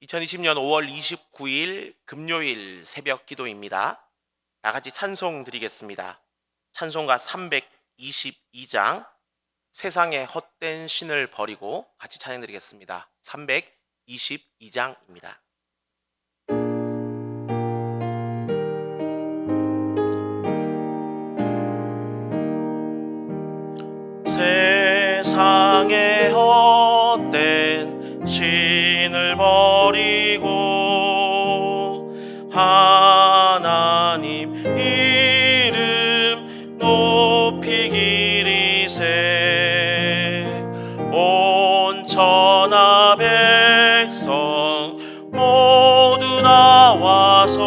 2020년 5월 29일 금요일 새벽 기도입니다. 다 같이 찬송 드리겠습니다. 찬송가 322장 세상의 헛된 신을 버리고 같이 찬양 드리겠습니다. 322장입니다. 세상의 헛된 신을 버리고 하나님 이름 높이 기리세. 온 천하 백성 모두 나와서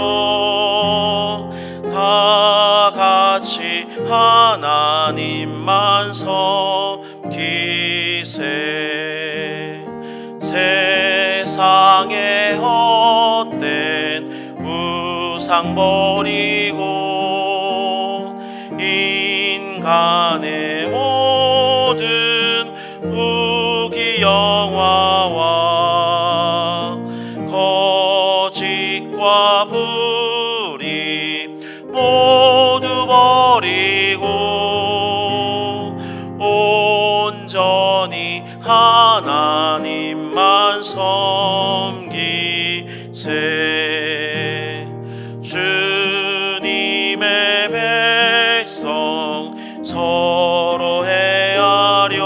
다 같이 하나님만 섬기세. 세상의 헛된 우상 버리고 인간의 모든 부귀영화와 거짓과 불의 모두 버리고 온전히 하나님만 섬기세. 주님의 백성 서로 헤아려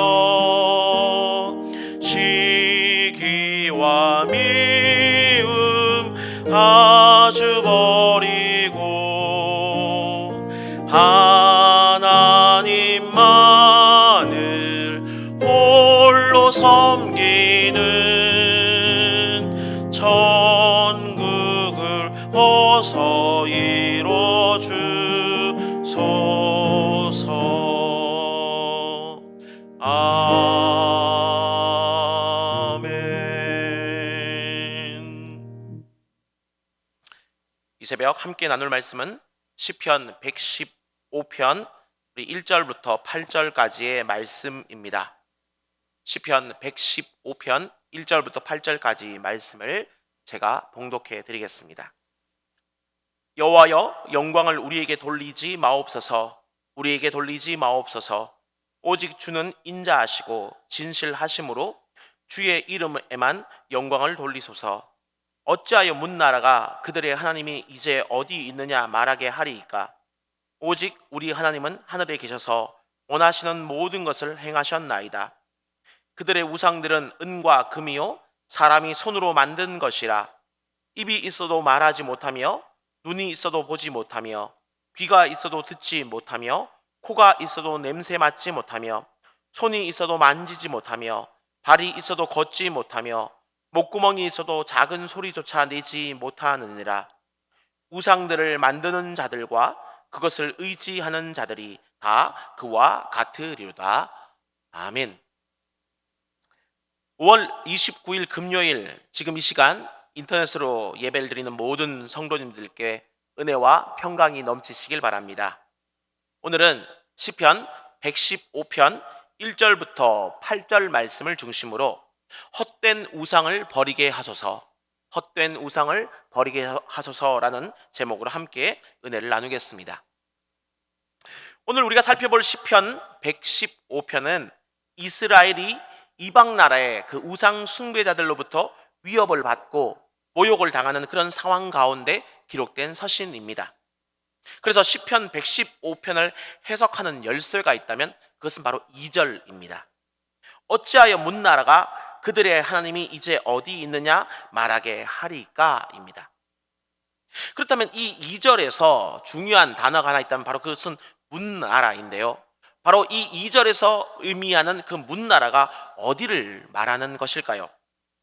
시기와 미움 아주 버리고 하나님만을 홀로 섬기는 천국을 어서 이뤄주소서. 아멘. 이 새벽 함께 나눌 말씀은 시편 115편 1절부터 8절까지의 말씀입니다. 시편 115편 1절부터 8절까지 말씀을 제가 봉독해 드리겠습니다. 여호와여, 영광을 우리에게 돌리지 마옵소서. 우리에게 돌리지 마옵소서. 오직 주는 인자하시고 진실하심으로 주의 이름에만 영광을 돌리소서. 어찌하여 문나라가 그들의 하나님이 이제 어디 있느냐 말하게 하리이까. 오직 우리 하나님은 하늘에 계셔서 원하시는 모든 것을 행하셨나이다. 그들의 우상들은 은과 금이요 사람이 손으로 만든 것이라. 입이 있어도 말하지 못하며 눈이 있어도 보지 못하며 귀가 있어도 듣지 못하며 코가 있어도 냄새 맡지 못하며 손이 있어도 만지지 못하며 발이 있어도 걷지 못하며 목구멍이 있어도 작은 소리조차 내지 못하느니라. 우상들을 만드는 자들과 그것을 의지하는 자들이 다 그와 같으리로다. 아멘. 5월 29일 금요일 지금 이 시간 인터넷으로 예배를 드리는 모든 성도님들께 은혜와 평강이 넘치시길 바랍니다. 오늘은 시편 115편 1절부터 8절 말씀을 중심으로 헛된 우상을 버리게 하소서, 헛된 우상을 버리게 하소서라는 제목으로 함께 은혜를 나누겠습니다. 오늘 우리가 살펴볼 시편 115편은 이스라엘이 이방 나라의 그 우상 숭배자들로부터 위협을 받고 모욕을 당하는 그런 상황 가운데 기록된 서신입니다. 그래서 시편 115편을 해석하는 열쇠가 있다면 그것은 바로 2절입니다. 어찌하여 문나라가 그들의 하나님이 이제 어디 있느냐 말하게 하리까입니다. 그렇다면 이 2절에서 중요한 단어가 하나 있다면 바로 그것은 문나라인데요. 바로 이 2절에서 의미하는 그 문나라가 어디를 말하는 것일까요?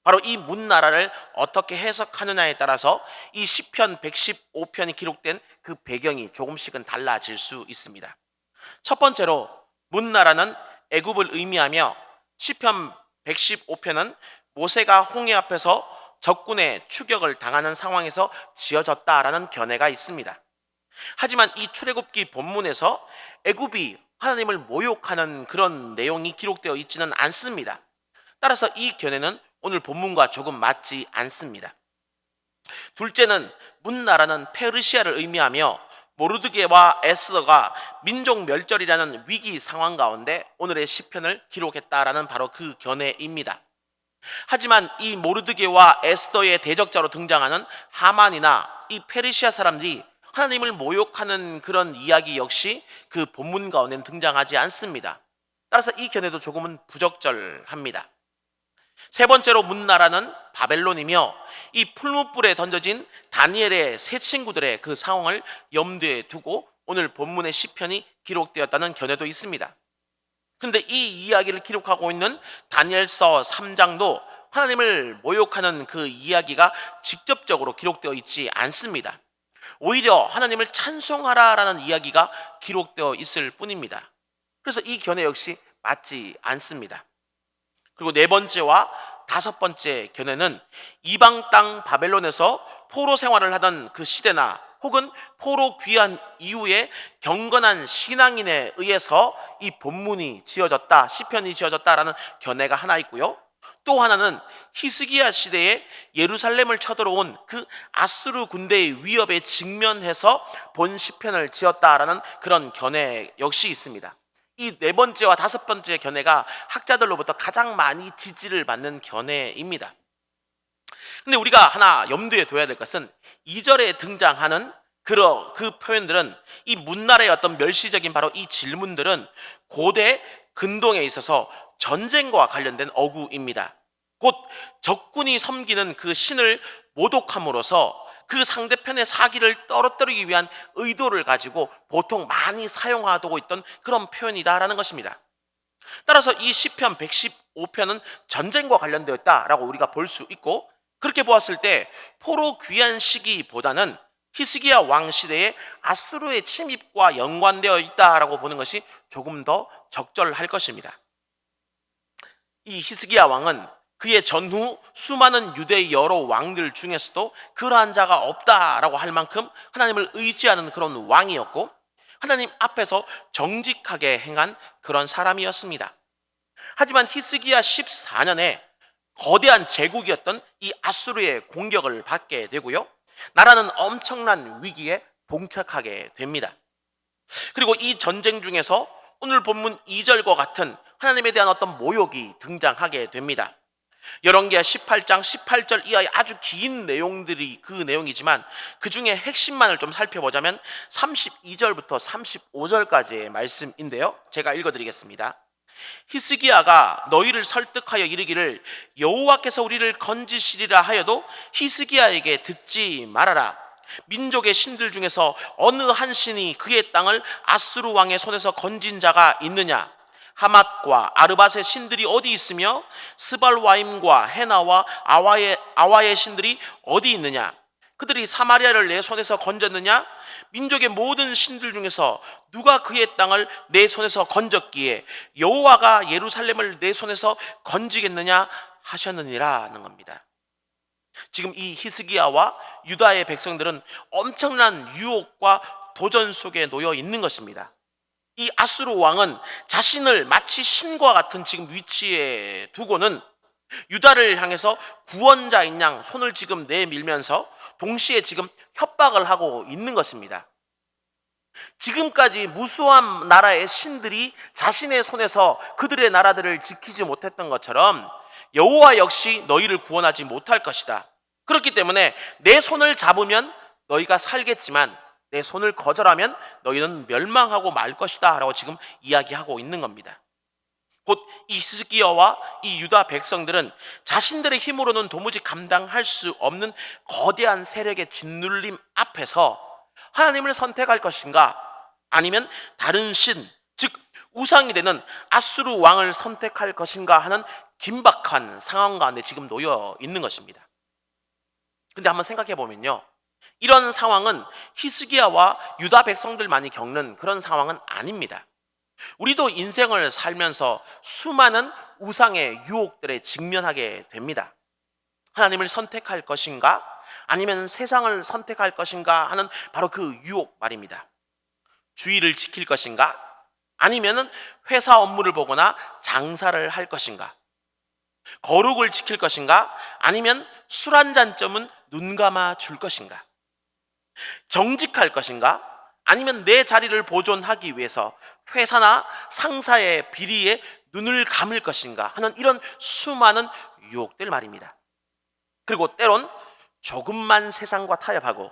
바로 이 문나라를 어떻게 해석하느냐에 따라서 이 시편 115편이 기록된 그 배경이 조금씩은 달라질 수 있습니다. 첫 번째로 문나라는 애굽을 의미하며 시편 115편은 모세가 홍해 앞에서 적군의 추격을 당하는 상황에서 지어졌다라는 견해가 있습니다. 하지만 이 출애굽기 본문에서 애굽이 하나님을 모욕하는 그런 내용이 기록되어 있지는 않습니다. 따라서 이 견해는 오늘 본문과 조금 맞지 않습니다. 둘째는 문나라는 페르시아를 의미하며 모르드게와 에스더가 민족 멸절이라는 위기 상황 가운데 오늘의 시편을 기록했다라는 바로 그 견해입니다. 하지만 이 모르드게와 에스더의 대적자로 등장하는 하만이나 이 페르시아 사람들이 하나님을 모욕하는 그런 이야기 역시 그 본문 가운데는 등장하지 않습니다. 따라서 이 견해도 조금은 부적절합니다. 세 번째로 문나라는 바벨론이며 이 풀무불에 던져진 다니엘의 세 친구들의 그 상황을 염두에 두고 오늘 본문의 시편이 기록되었다는 견해도 있습니다. 그런데 이 이야기를 기록하고 있는 다니엘서 3장도 하나님을 모욕하는 그 이야기가 직접적으로 기록되어 있지 않습니다. 오히려 하나님을 찬송하라라는 이야기가 기록되어 있을 뿐입니다. 그래서 이 견해 역시 맞지 않습니다. 그리고 네 번째와 다섯 번째 견해는 이방 땅 바벨론에서 포로 생활을 하던 그 시대나 혹은 포로 귀환 이후에 경건한 신앙인에 의해서 이 본문이 지어졌다, 시편이 지어졌다라는 견해가 하나 있고요. 또 하나는 히스기야 시대에 예루살렘을 쳐들어온 그 아수르 군대의 위협에 직면해서 본 시편을 지었다라는 그런 견해 역시 있습니다. 이 네 번째와 다섯 번째 견해가 학자들로부터 가장 많이 지지를 받는 견해입니다. 근데 우리가 하나 염두에 둬야 될 것은 2절에 등장하는 그 표현들은 이 문나라의 어떤 멸시적인 바로 이 질문들은 고대 근동에 있어서 전쟁과 관련된 어구입니다. 곧 적군이 섬기는 그 신을 모독함으로써 그 상대편의 사기를 떨어뜨리기 위한 의도를 가지고 보통 많이 사용하고 있던 그런 표현이다라는 것입니다. 따라서 이 시편 115편은 전쟁과 관련되었다라고 우리가 볼 수 있고, 그렇게 보았을 때 포로 귀환 시기보다는 히스기야 왕 시대의 아수르의 침입과 연관되어 있다라고 보는 것이 조금 더 적절할 것입니다. 이 히스기야 왕은 그의 전후 수많은 유대의 여러 왕들 중에서도 그러한 자가 없다라고 할 만큼 하나님을 의지하는 그런 왕이었고, 하나님 앞에서 정직하게 행한 그런 사람이었습니다. 하지만 히스기야 14년에 거대한 제국이었던 이 아수르의 공격을 받게 되고요, 나라는 엄청난 위기에 봉착하게 됩니다. 그리고 이 전쟁 중에서 오늘 본문 2절과 같은 하나님에 대한 어떤 모욕이 등장하게 됩니다. 열왕기하 18장 18절 이하의 아주 긴 내용들이 그 내용이지만 그 중에 핵심만을 좀 살펴보자면 32절부터 35절까지의 말씀인데요, 제가 읽어드리겠습니다. 히스기야가 너희를 설득하여 이르기를 여호와께서 우리를 건지시리라 하여도 히스기야에게 듣지 말아라. 민족의 신들 중에서 어느 한 신이 그의 땅을 아수르 왕의 손에서 건진 자가 있느냐? 하맛과 아르밧의 신들이 어디 있으며 스발와임과 헤나와 아와의 신들이 어디 있느냐? 그들이 사마리아를 내 손에서 건졌느냐? 민족의 모든 신들 중에서 누가 그의 땅을 내 손에서 건졌기에 여호와가 예루살렘을 내 손에서 건지겠느냐 하셨느니라는 겁니다. 지금 이 히스기야와 유다의 백성들은 엄청난 유혹과 도전 속에 놓여 있는 것입니다. 이 아수르 왕은 자신을 마치 신과 같은 지금 위치에 두고는 유다를 향해서 구원자인 양 손을 지금 내밀면서 동시에 지금 협박을 하고 있는 것입니다. 지금까지 무수한 나라의 신들이 자신의 손에서 그들의 나라들을 지키지 못했던 것처럼 여호와 역시 너희를 구원하지 못할 것이다. 그렇기 때문에 내 손을 잡으면 너희가 살겠지만 내 손을 거절하면 너희는 멸망하고 말 것이다 라고 지금 이야기하고 있는 겁니다. 곧 이 히스기야와 이 유다 백성들은 자신들의 힘으로는 도무지 감당할 수 없는 거대한 세력의 짓눌림 앞에서 하나님을 선택할 것인가, 아니면 다른 신, 즉 우상이 되는 아수르 왕을 선택할 것인가 하는 긴박한 상황 가운데 지금 놓여 있는 것입니다. 근데 한번 생각해 보면요, 이런 상황은 히스기야와 유다 백성들만이 겪는 그런 상황은 아닙니다. 우리도 인생을 살면서 수많은 우상의 유혹들에 직면하게 됩니다. 하나님을 선택할 것인가, 아니면 세상을 선택할 것인가 하는 바로 그 유혹 말입니다. 주의를 지킬 것인가, 아니면 회사 업무를 보거나 장사를 할 것인가. 거룩을 지킬 것인가? 아니면 술 한 잔쯤은 눈 감아 줄 것인가? 정직할 것인가? 아니면 내 자리를 보존하기 위해서 회사나 상사의 비리에 눈을 감을 것인가 하는 이런 수많은 유혹들 말입니다. 그리고 때론 조금만 세상과 타협하고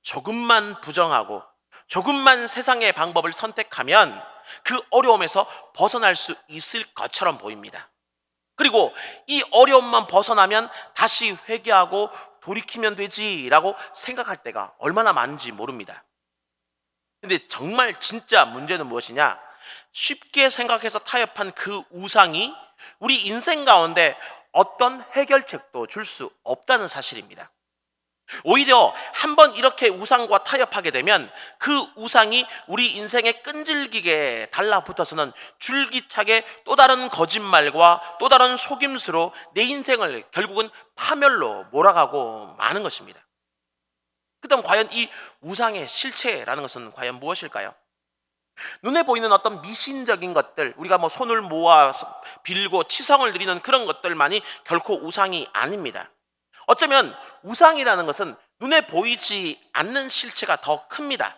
조금만 부정하고 조금만 세상의 방법을 선택하면 그 어려움에서 벗어날 수 있을 것처럼 보입니다. 그리고 이 어려움만 벗어나면 다시 회개하고 돌이키면 되지라고 생각할 때가 얼마나 많은지 모릅니다. 근데 정말 진짜 문제는 무엇이냐? 쉽게 생각해서 타협한 그 우상이 우리 인생 가운데 어떤 해결책도 줄 수 없다는 사실입니다. 오히려 한번 이렇게 우상과 타협하게 되면 그 우상이 우리 인생에 끈질기게 달라붙어서는 줄기차게 또 다른 거짓말과 또 다른 속임수로 내 인생을 결국은 파멸로 몰아가고 마는 것입니다. 그다음 과연 이 우상의 실체라는 것은 과연 무엇일까요? 눈에 보이는 어떤 미신적인 것들, 우리가 뭐 손을 모아 빌고 치성을 드리는 그런 것들만이 결코 우상이 아닙니다. 어쩌면 우상이라는 것은 눈에 보이지 않는 실체가 더 큽니다.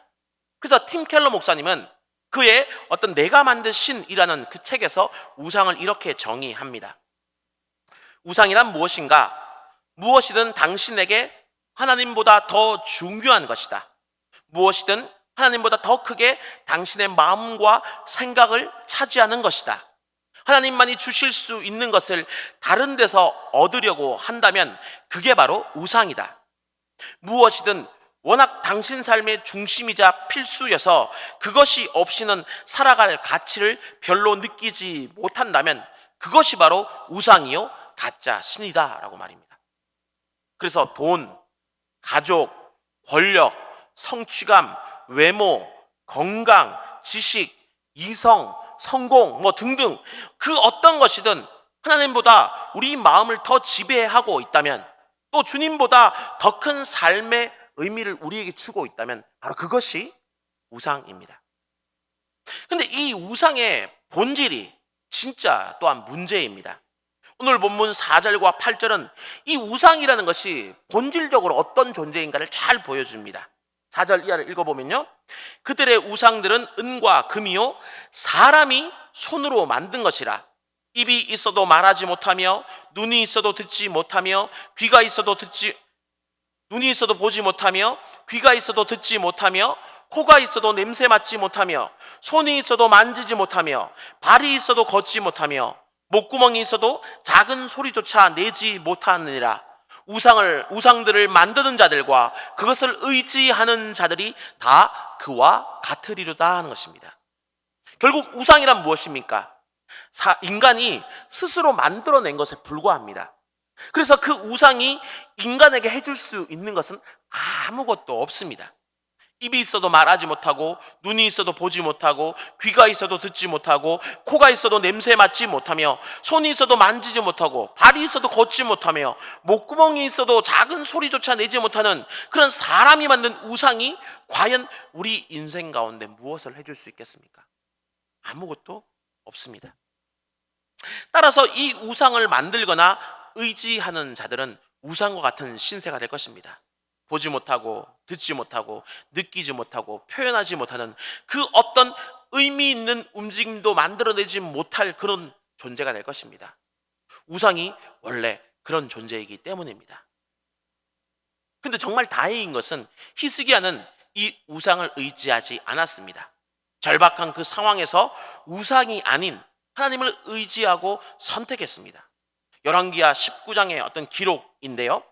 그래서 팀 켈러 목사님은 그의 어떤 내가 만든 신이라는 그 책에서 우상을 이렇게 정의합니다. 우상이란 무엇인가? 무엇이든 당신에게 하나님보다 더 중요한 것이다. 무엇이든 하나님보다 더 크게 당신의 마음과 생각을 차지하는 것이다. 하나님만이 주실 수 있는 것을 다른 데서 얻으려고 한다면 그게 바로 우상이다. 무엇이든 워낙 당신 삶의 중심이자 필수여서 그것이 없이는 살아갈 가치를 별로 느끼지 못한다면 그것이 바로 우상이요 가짜 신이다 라고 말입니다. 그래서 돈, 가족, 권력, 성취감, 외모, 건강, 지식, 이성, 성공 뭐 등등 그 어떤 것이든 하나님보다 우리 마음을 더 지배하고 있다면 또 주님보다 더 큰 삶의 의미를 우리에게 주고 있다면 바로 그것이 우상입니다. 근데 이 우상의 본질이 진짜 또한 문제입니다. 오늘 본문 4절과 8절은 이 우상이라는 것이 본질적으로 어떤 존재인가를 잘 보여줍니다. 4절 이하를 읽어보면요, 그들의 우상들은 은과 금이요 사람이 손으로 만든 것이라. 입이 있어도 말하지 못하며 눈이 있어도 듣지 못하며 귀가 있어도 눈이 있어도 보지 못하며 귀가 있어도 듣지 못하며 코가 있어도 냄새 맡지 못하며 손이 있어도 만지지 못하며 발이 있어도 걷지 못하며 목구멍이 있어도 작은 소리조차 내지 못하느니라. 우상들을 만드는 자들과 그것을 의지하는 자들이 다 그와 같으리로다 하는 것입니다. 결국 우상이란 무엇입니까? 인간이 스스로 만들어낸 것에 불과합니다. 그래서 그 우상이 인간에게 해줄 수 있는 것은 아무것도 없습니다. 입이 있어도 말하지 못하고 눈이 있어도 보지 못하고 귀가 있어도 듣지 못하고 코가 있어도 냄새 맡지 못하며 손이 있어도 만지지 못하고 발이 있어도 걷지 못하며 목구멍이 있어도 작은 소리조차 내지 못하는 그런 사람이 만든 우상이 과연 우리 인생 가운데 무엇을 해줄 수 있겠습니까? 아무것도 없습니다. 따라서 이 우상을 만들거나 의지하는 자들은 우상과 같은 신세가 될 것입니다. 보지 못하고 듣지 못하고 느끼지 못하고 표현하지 못하는 그 어떤 의미 있는 움직임도 만들어내지 못할 그런 존재가 될 것입니다. 우상이 원래 그런 존재이기 때문입니다. 근데 정말 다행인 것은 히스기야는 이 우상을 의지하지 않았습니다. 절박한 그 상황에서 우상이 아닌 하나님을 의지하고 선택했습니다. 열왕기하 19장의 어떤 기록인데요,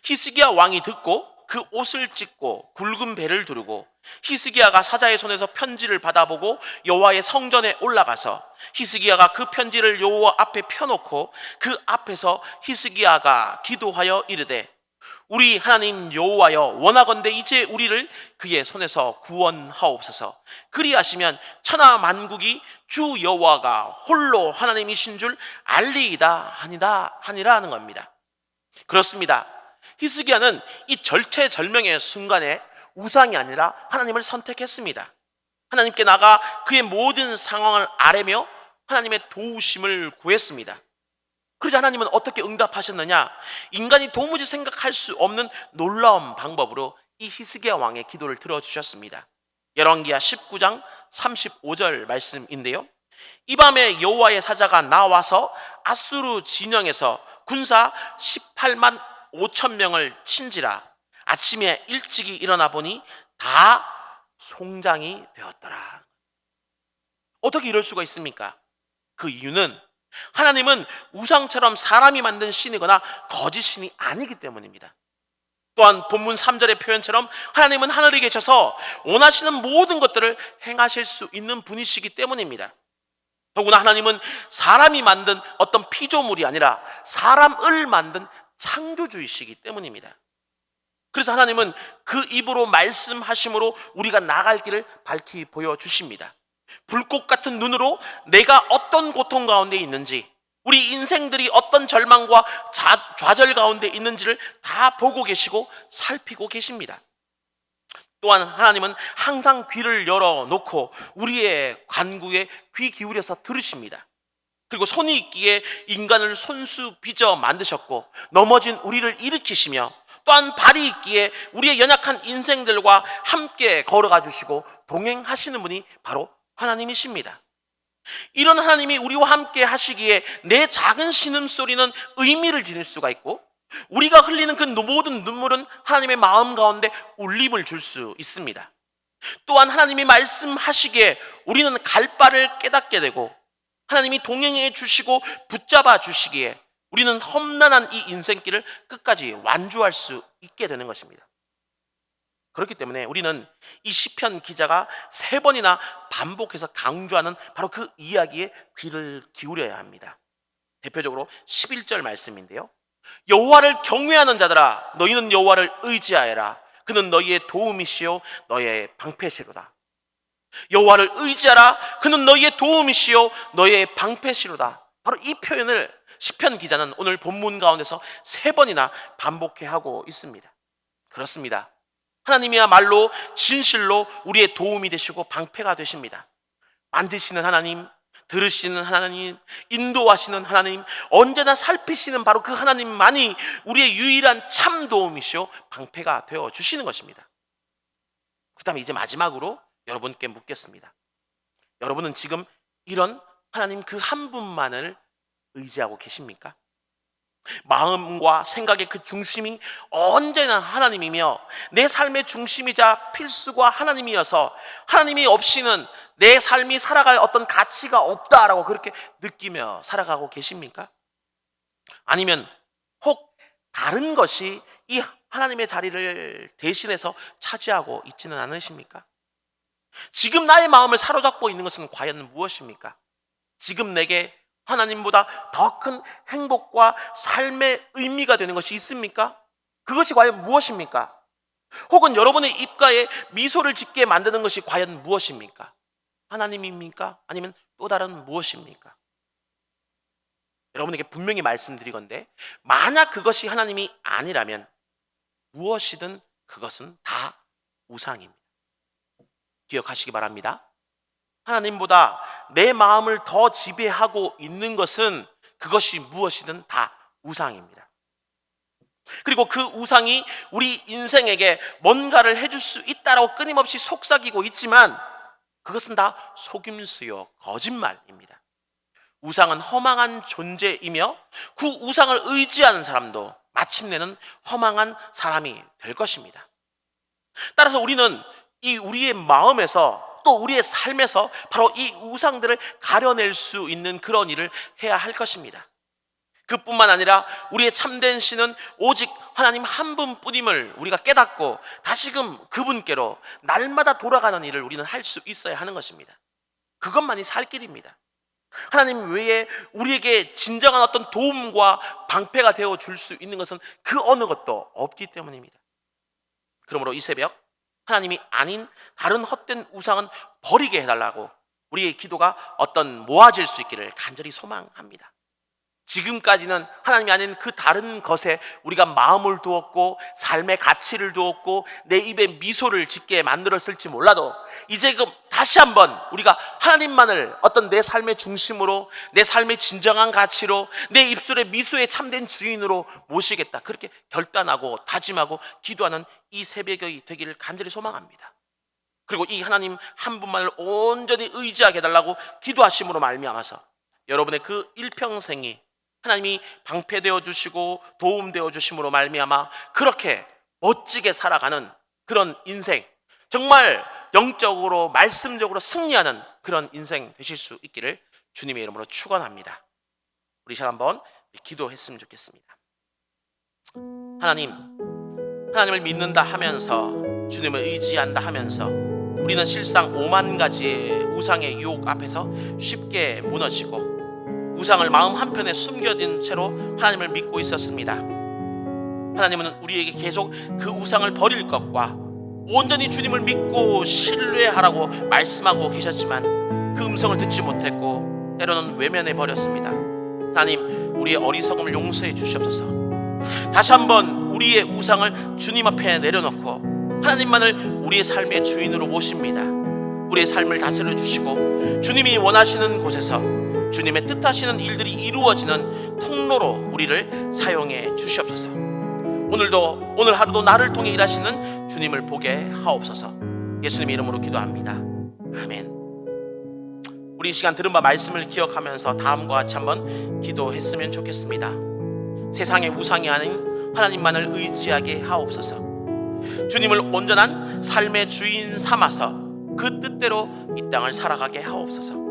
히스기야 왕이 듣고 그 옷을 찢고 굵은 배를 두르고 히스기야가 사자의 손에서 편지를 받아보고 여호와의 성전에 올라가서 히스기야가 그 편지를 여호와 앞에 펴놓고 그 앞에서 히스기야가 기도하여 이르되 우리 하나님 여호와여, 원하건대 이제 우리를 그의 손에서 구원하옵소서. 그리하시면 천하 만국이 주 여호와가 홀로 하나님이신 줄 알리이다 하니라 하는 겁니다. 그렇습니다. 히스기야는 이 절체절명의 순간에 우상이 아니라 하나님을 선택했습니다. 하나님께 나가 그의 모든 상황을 아뢰며 하나님의 도우심을 구했습니다. 그러자 하나님은 어떻게 응답하셨느냐? 인간이 도무지 생각할 수 없는 놀라운 방법으로 이 히스기야 왕의 기도를 들어주셨습니다. 열왕기하 19장 35절 말씀인데요. 이 밤에 여호와의 사자가 나와서 아수르 진영에서 군사 18만 5천 명을 친지라. 아침에 일찍이 일어나 보니 다 송장이 되었더라. 어떻게 이럴 수가 있습니까? 그 이유는 하나님은 우상처럼 사람이 만든 신이거나 거짓 신이 아니기 때문입니다. 또한 본문 3절의 표현처럼 하나님은 하늘에 계셔서 원하시는 모든 것들을 행하실 수 있는 분이시기 때문입니다. 더구나 하나님은 사람이 만든 어떤 피조물이 아니라 사람을 만든 창조주이시기 때문입니다. 그래서 하나님은 그 입으로 말씀하심으로 우리가 나갈 길을 밝히 보여주십니다. 불꽃 같은 눈으로 내가 어떤 고통 가운데 있는지, 우리 인생들이 어떤 절망과 좌절 가운데 있는지를 다 보고 계시고 살피고 계십니다. 또한 하나님은 항상 귀를 열어놓고 우리의 간구에 귀 기울여서 들으십니다. 그리고 손이 있기에 인간을 손수 빚어 만드셨고 넘어진 우리를 일으키시며, 또한 발이 있기에 우리의 연약한 인생들과 함께 걸어가 주시고 동행하시는 분이 바로 하나님이십니다. 이런 하나님이 우리와 함께 하시기에 내 작은 신음소리는 의미를 지닐 수가 있고, 우리가 흘리는 그 모든 눈물은 하나님의 마음 가운데 울림을 줄 수 있습니다. 또한 하나님이 말씀하시기에 우리는 갈 바를 깨닫게 되고, 하나님이 동행해 주시고 붙잡아 주시기에 우리는 험난한 이 인생길을 끝까지 완주할 수 있게 되는 것입니다. 그렇기 때문에 우리는 이 시편 기자가 3번이나 반복해서 강조하는 바로 그 이야기에 귀를 기울여야 합니다. 대표적으로 11절 말씀인데요. 여호와를 경외하는 자들아, 너희는 여호와를 의지하여라. 그는 너희의 도움이시요 너희의 방패시로다. 여호와를 의지하라. 그는 너희의 도움이시요 너희의 방패시로다. 바로 이 표현을 시편 기자는 오늘 본문 가운데서 3번이나 반복해 하고 있습니다. 그렇습니다. 하나님이야말로 진실로 우리의 도움이 되시고 방패가 되십니다. 만지시는 하나님, 들으시는 하나님, 인도하시는 하나님, 언제나 살피시는 바로 그 하나님만이 우리의 유일한 참 도움이시오 방패가 되어 주시는 것입니다. 그 다음에 이제 마지막으로 여러분께 묻겠습니다. 여러분은 지금 이런 하나님 그 한 분만을 의지하고 계십니까? 마음과 생각의 그 중심이 언제나 하나님이며 내 삶의 중심이자 필수가 하나님이어서 하나님이 없이는 내 삶이 살아갈 어떤 가치가 없다라고 그렇게 느끼며 살아가고 계십니까? 아니면 혹 다른 것이 이 하나님의 자리를 대신해서 차지하고 있지는 않으십니까? 지금 나의 마음을 사로잡고 있는 것은 과연 무엇입니까? 지금 내게 하나님보다 더 큰 행복과 삶의 의미가 되는 것이 있습니까? 그것이 과연 무엇입니까? 혹은 여러분의 입가에 미소를 짓게 만드는 것이 과연 무엇입니까? 하나님입니까? 아니면 또 다른 무엇입니까? 여러분에게 분명히 말씀드리건대, 만약 그것이 하나님이 아니라면 무엇이든 그것은 다 우상입니다. 기억하시기 바랍니다. 하나님보다 내 마음을 더 지배하고 있는 것은 그것이 무엇이든 다 우상입니다. 그리고 그 우상이 우리 인생에게 뭔가를 해줄 수 있다라고 끊임없이 속삭이고 있지만 그것은 다 속임수요 거짓말입니다. 우상은 허망한 존재이며 그 우상을 의지하는 사람도 마침내는 허망한 사람이 될 것입니다. 따라서 우리는 이 우리의 마음에서 또 우리의 삶에서 바로 이 우상들을 가려낼 수 있는 그런 일을 해야 할 것입니다. 그뿐만 아니라 우리의 참된 신은 오직 하나님 한 분뿐임을 우리가 깨닫고 다시금 그분께로 날마다 돌아가는 일을 우리는 할 수 있어야 하는 것입니다. 그것만이 살 길입니다. 하나님 외에 우리에게 진정한 어떤 도움과 방패가 되어 줄 수 있는 것은 그 어느 것도 없기 때문입니다. 그러므로 이 새벽 하나님이 아닌 다른 헛된 우상은 버리게 해달라고 우리의 기도가 어떤 모아질 수 있기를 간절히 소망합니다. 지금까지는 하나님이 아닌 그 다른 것에 우리가 마음을 두었고 삶의 가치를 두었고 내 입에 미소를 짓게 만들었을지 몰라도 이제 다시 한번 우리가 하나님만을 어떤 내 삶의 중심으로, 내 삶의 진정한 가치로, 내 입술의 미소에 참된 주인으로 모시겠다, 그렇게 결단하고 다짐하고 기도하는 이 새벽이 되기를 간절히 소망합니다. 그리고 이 하나님 한 분만을 온전히 의지하게 해달라고 기도하심으로 말미암아서 여러분의 그 일평생이 하나님이 방패되어 주시고 도움되어 주심으로 말미암아 그렇게 멋지게 살아가는 그런 인생, 정말 영적으로 말씀적으로 승리하는 그런 인생 되실 수 있기를 주님의 이름으로 축원합니다. 우리 잘 한번 기도했으면 좋겠습니다. 하나님을 믿는다 하면서, 주님을 의지한다 하면서 우리는 실상 5만 가지의 우상의 유혹 앞에서 쉽게 무너지고 우상을 마음 한편에 숨겨진 채로 하나님을 믿고 있었습니다. 하나님은 우리에게 계속 그 우상을 버릴 것과 온전히 주님을 믿고 신뢰하라고 말씀하고 계셨지만 그 음성을 듣지 못했고 때로는 외면해 버렸습니다. 하나님, 우리의 어리석음을 용서해 주시옵소서. 다시 한번 우리의 우상을 주님 앞에 내려놓고 하나님만을 우리의 삶의 주인으로 모십니다. 우리의 삶을 다스려 주시고 주님이 원하시는 곳에서 주님의 뜻하시는 일들이 이루어지는 통로로 우리를 사용해 주시옵소서. 오늘 하루도 나를 통해 일하시는 주님을 보게 하옵소서. 예수님의 이름으로 기도합니다. 아멘. 우리 이 시간 들은 바 말씀을 기억하면서 다음과 같이 한번 기도했으면 좋겠습니다. 세상의 우상이 아닌 하나님만을 의지하게 하옵소서. 주님을 온전한 삶의 주인 삼아서 그 뜻대로 이 땅을 살아가게 하옵소서.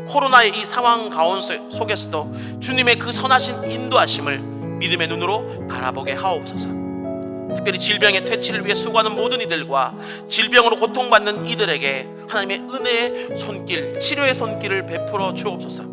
코로나의 이 상황 가운데 속에서도 주님의 그 선하신 인도하심을 믿음의 눈으로 바라보게 하옵소서. 특별히 질병의 퇴치를 위해 수고하는 모든 이들과 질병으로 고통받는 이들에게 하나님의 은혜의 손길, 치료의 손길을 베풀어 주옵소서.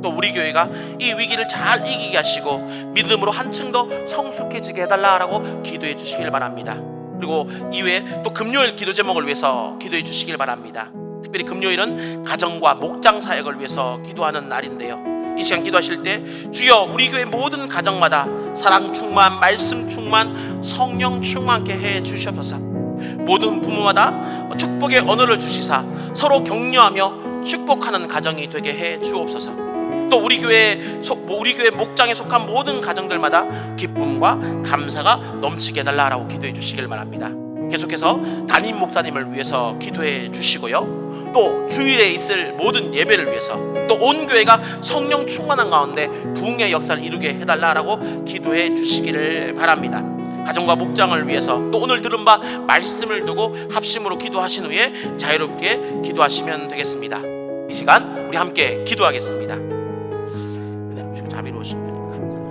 또 우리 교회가 이 위기를 잘 이기게 하시고 믿음으로 한층 더 성숙해지게 해달라고 기도해 주시길 바랍니다. 그리고 이외에 또 금요일 기도 제목을 위해서 기도해 주시길 바랍니다. 특별히 금요일은 가정과 목장 사역을 위해서 기도하는 날인데요, 이 시간 기도하실 때 주여 우리 교회 모든 가정마다 사랑 충만, 말씀 충만, 성령 충만케 해 주시옵소서. 모든 부모마다 축복의 언어를 주시사 서로 격려하며 축복하는 가정이 되게 해 주옵소서. 또 우리 교회 목장에 속한 모든 가정들마다 기쁨과 감사가 넘치게 해달라고 기도해 주시길 바랍니다. 계속해서 담임 목사님을 위해서 기도해 주시고요, 또 주일에 있을 모든 예배를 위해서 또 온 교회가 성령 충만한 가운데 부흥의 역사를 이루게 해달라고 기도해 주시기를 바랍니다. 가정과 목장을 위해서 또 오늘 들은 바 말씀을 두고 합심으로 기도하신 후에 자유롭게 기도하시면 되겠습니다. 이 시간 우리 함께 기도하겠습니다. 은혜 주시고 자비로우신 주님 감사합니다.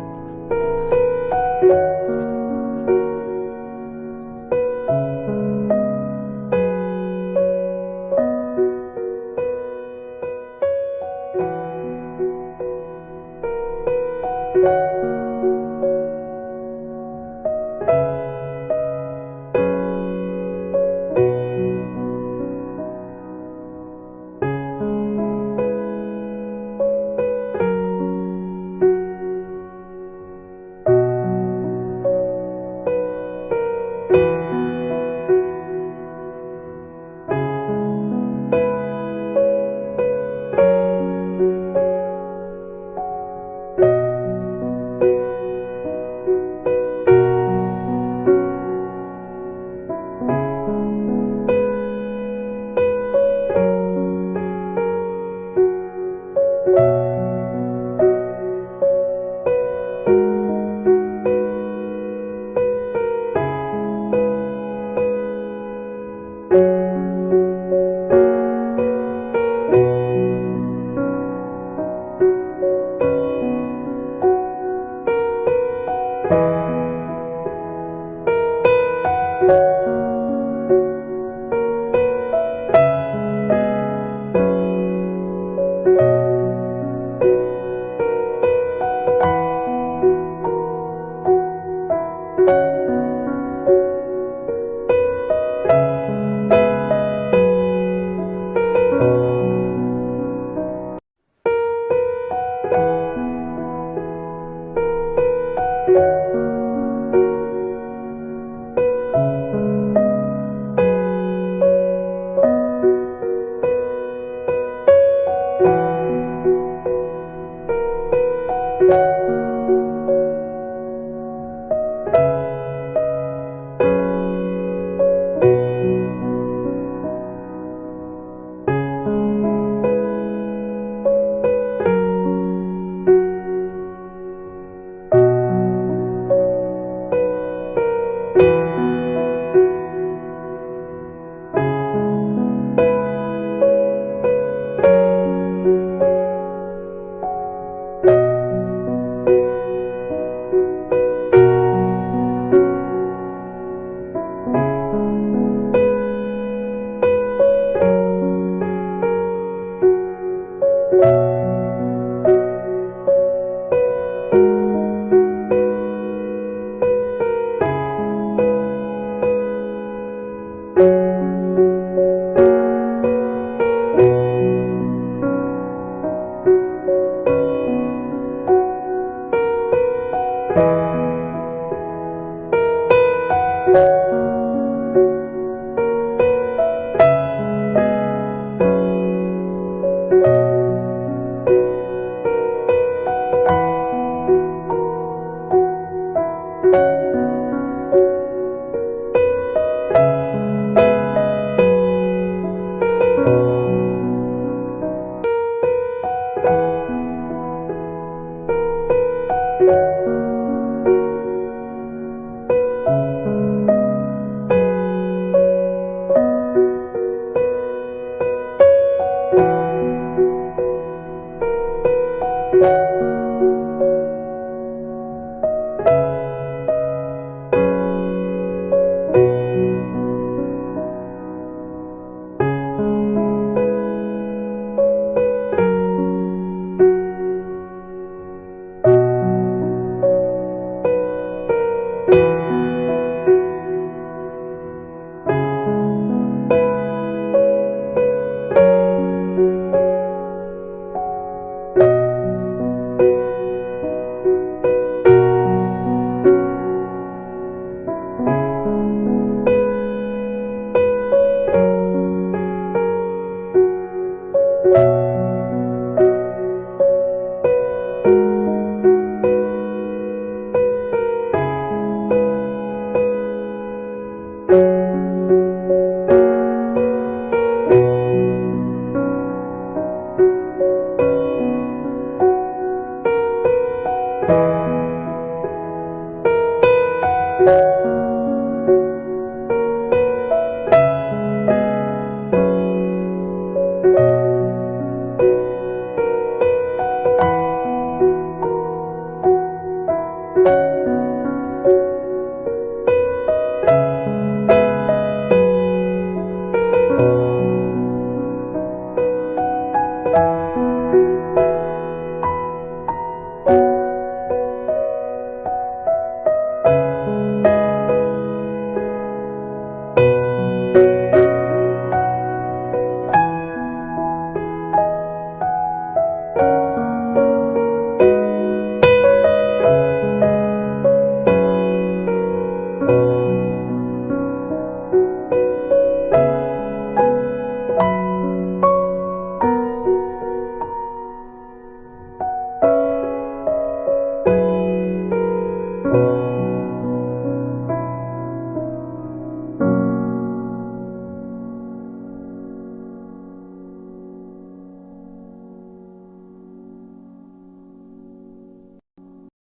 you.